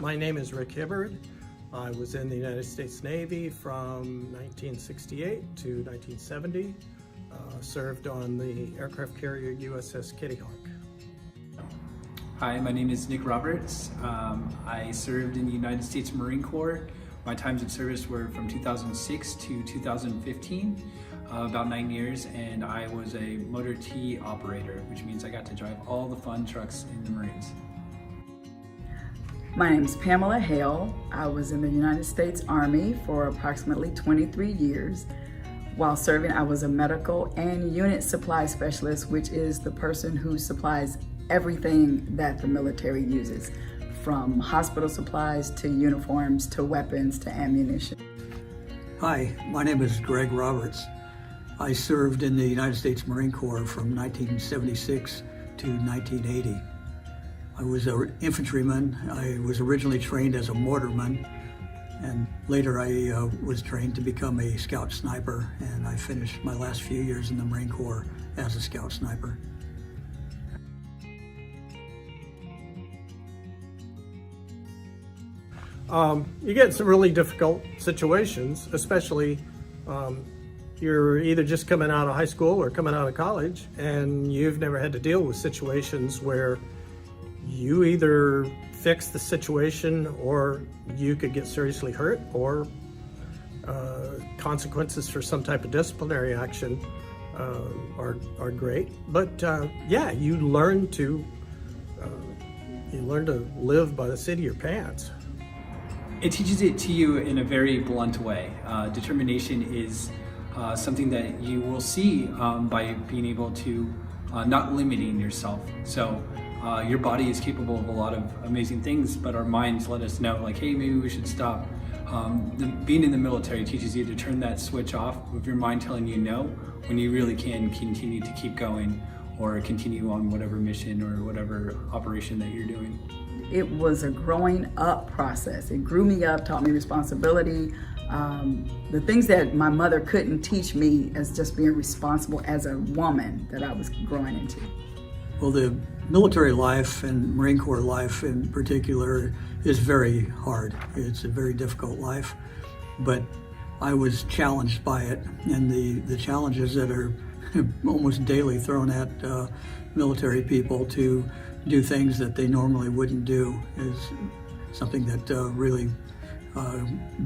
My name is Rick Hibbard. I was in the United States Navy from 1968 to 1970. Served on the aircraft carrier USS Kitty Hawk. Hi, my name is Nick Roberts. I served in the United States Marine Corps. My times of service were from 2006 to 2015, about 9 years, and I was a motor T operator, which means I got to drive all the fun trucks in the Marines. My name is Pamela Hale. I was in the United States Army for approximately 23 years. While serving, I was a medical and unit supply specialist, which is the person who supplies everything that the military uses, from hospital supplies to uniforms to weapons to ammunition. Hi, my name is Greg Roberts. I served in the United States Marine Corps from 1976 to 1980. I was an infantryman. I was originally trained as a mortarman, and later I was trained to become a scout sniper, and I finished my last few years in the Marine Corps as a scout sniper. You get in some really difficult situations, especially you're either just coming out of high school or coming out of college, and you've never had to deal with situations where you either fix the situation or you could get seriously hurt, or consequences for some type of disciplinary action are great. But yeah, you learn to live by the seat of your pants. It teaches it to you in a very blunt way. Determination is something that you will see by being able to not limiting yourself. So your body is capable of a lot of amazing things, but our minds let us know, like, hey, maybe we should stop. Being in the military teaches you to turn that switch off with your mind telling you no, when you really can continue to keep going or continue on whatever mission or whatever operation that you're doing. It was a growing up process. It grew me up, taught me responsibility. The things that my mother couldn't teach me as just being responsible as a woman that I was growing into. Well, the military life and Marine Corps life in particular is very hard. It's a very difficult life, but I was challenged by it, and the challenges that are almost daily thrown at military people to do things that they normally wouldn't do is something that really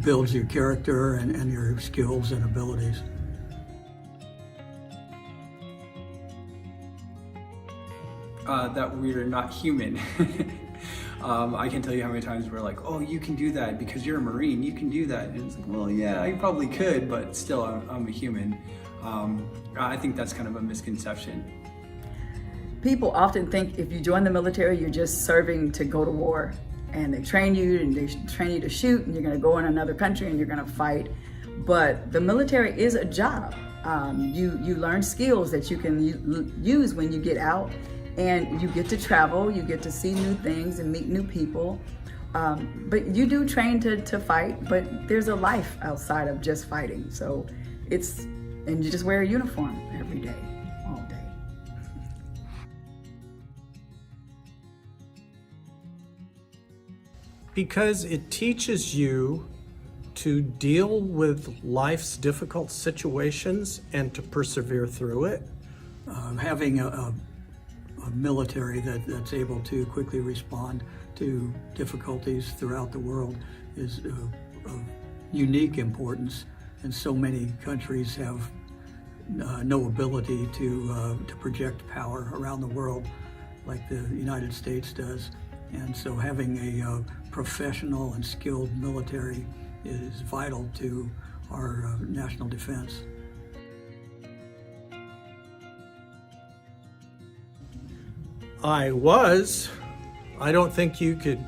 builds your character and your skills and abilities. That we're not human. I can tell you how many times we're like, oh, you can do that because you're a Marine, you can do that. And it's like, well, yeah, I probably could, but still, I'm a human. I think that's kind of a misconception. People often think if you join the military, you're just serving to go to war. And they train you to shoot, and you're gonna go in another country and you're gonna fight. But the military is a job. You learn skills that you can use when you get out, and you get to travel, you get to see new things and meet new people. But you do train to fight, but there's a life outside of just fighting. So and you just wear a uniform every day, all day. Because it teaches you to deal with life's difficult situations and to persevere through it. Having a military that's able to quickly respond to difficulties throughout the world is of unique importance, and so many countries have no ability to project power around the world like the United States does. And so having a professional and skilled military is vital to our national defense. I don't think you could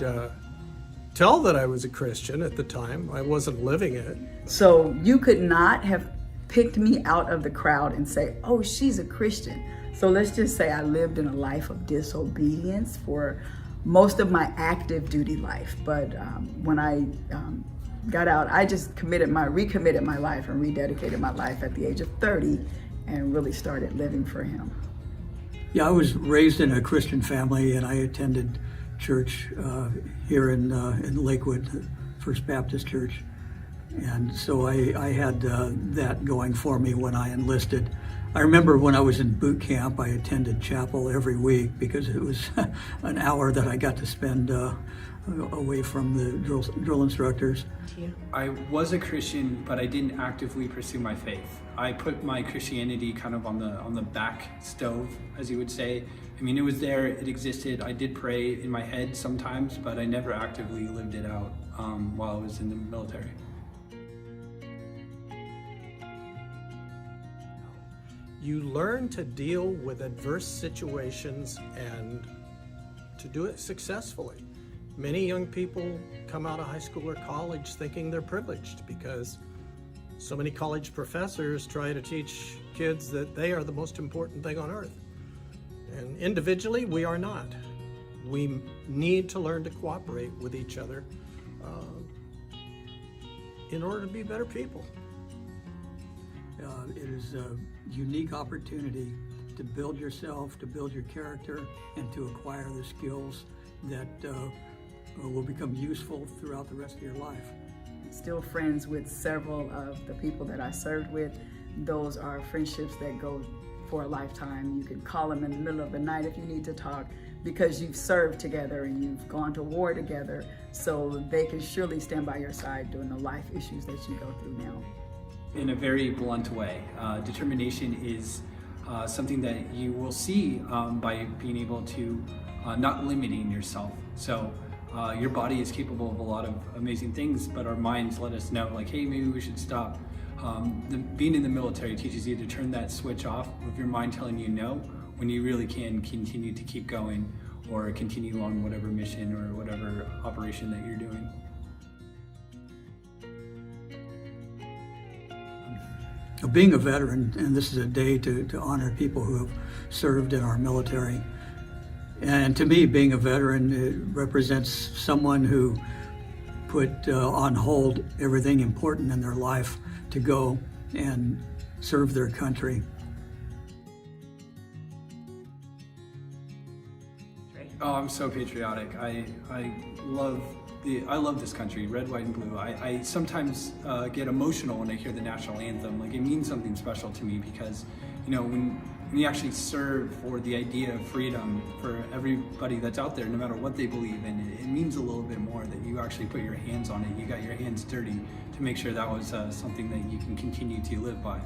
tell that I was a Christian at the time. I wasn't living it. So you could not have picked me out of the crowd and say, oh, she's a Christian. So let's just say I lived in a life of disobedience for most of my active duty life. But when I got out, I just recommitted my life and rededicated my life at the age of 30 and really started living for Him. Yeah, I was raised in a Christian family, and I attended church here in Lakewood, the First Baptist Church. And so I had that going for me when I enlisted. I remember when I was in boot camp, I attended chapel every week because it was an hour that I got to spend away from the drill instructors. I was a Christian, but I didn't actively pursue my faith. I put my Christianity kind of on the back stove, as you would say. I mean, it was there, it existed. I did pray in my head sometimes, but I never actively lived it out while I was in the military. You learn to deal with adverse situations and to do it successfully. Many young people come out of high school or college thinking they're privileged because so many college professors try to teach kids that they are the most important thing on earth. And individually, we are not. We need to learn to cooperate with each other in order to be better people. It is a unique opportunity to build yourself, to build your character, and to acquire the skills that will become useful throughout the rest of your life. Still friends with several of the people that I served with. Those are friendships that go for a lifetime. You can call them in the middle of the night if you need to talk because you've served together and you've gone to war together, so they can surely stand by your side during the life issues that you go through now. In a very blunt way, determination is something that you will see by being able to not limiting yourself. So your body is capable of a lot of amazing things, but our minds let us know, like, hey, maybe we should stop. Being in the military teaches you to turn that switch off with your mind telling you no, when you really can continue to keep going or continue on whatever mission or whatever operation that you're doing. Being a veteran, and this is a day to honor people who have served in our military. And to me, being a veteran, it represents someone who put on hold everything important in their life to go and serve their country. Oh, I'm so patriotic. I love this country, red, white, and blue. I sometimes get emotional when I hear the national anthem. Like, it means something special to me because, you know, when you actually serve for the idea of freedom for everybody that's out there, no matter what they believe in, it means a little bit more that you actually put your hands on it. You got your hands dirty to make sure that was something that you can continue to live by.